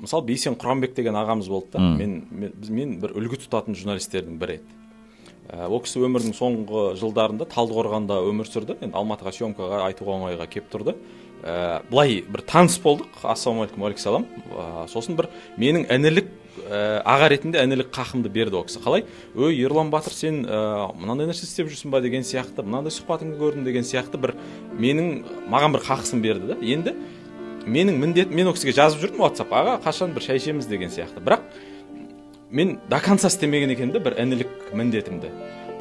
мысалы Бейсен Құранбек деген ағамыз болды да, мен бір үлгі тұтатын журналистердің бірі еді. Ол кісі өмірінің соңғы жылдарында Талдықорғанда өмір сүрді. Енді Алматыға съемкаға айтуға оңайға келіп тұрды. Былай бір таныс болдық. Ассалаумағалейкум, уағалейкумассалам. Сосын бір менің інілік аға ретінде інілік қақымды берді ол кісі. Қалай? Өй, Ерлан Батыр, сен мынандай нәрсе істеп жүрсің ба деген сияқты, мынандай сұхбатыңды көрдім деген сияқты бір маған бір қақысын берді да. Енді менің міндетім, мен ол кісіге жазып жүрдім WhatsApp-ға, қашан бір шай ішеміз деген сияқты. Бірақ мен до конца істемеген екенмін да бір інілік міндетімді.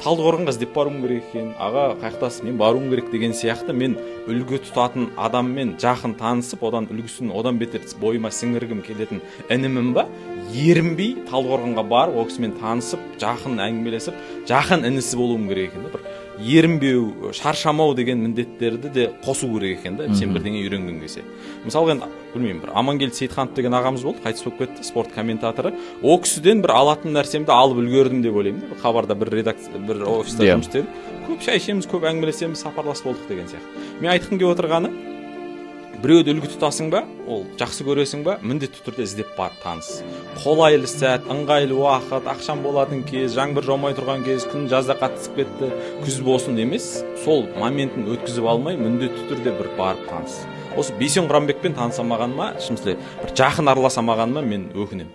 Талдықорғанға іздеп баруым керек екен, аға қаяқтасыз, мен баруым керек деген сияқты мен үлгі тұтатын адаммен жақын танысып, одан үлгісін одан бетер бойыма сіңіргім келетін інімін ба, ерінбей Талдықорғанға барып, ол кісімен танысып, жақын әңгімелесіп, жақын інісі болуым керек екен да. Бір ерінбеу, шаршамау деген міндеттерді де қосу керек екен да, сен бірдеңе үйренгің келсе. Мысалы, енді білмеймін, бір Амангелді Сейітханов деген ағамыз болды, қайтыс болып кетті, спорт комментаторы. Ол кісіден бір алатын нәрсемді алып үлгердім деп ойлаймын да. Хабарда бір редакция, бір офиста жұмыс істедік. Көп шай ішеміз, көп әңгімелесеміз, сапарлас болдық деген сияқты. Мен айтқым келіп отырғаны, біреуді үлгі тұтасың ба, ол жақсы көресің ба, міндетті түрде іздеп барып таныс. Қолайлы сәт, ыңғайлы уақыт, ақшам болатын кез, жаңбыр жаумай тұрған кез, күн жазда қатысып кетті, күз болсын емес, сол моментін өткізіп алмай, міндетті түрде бір барып таныс. Осы Бейсен Құранбекпен танысамағаныма, шынымен бір жақын араласамағаныма мен өкінемін.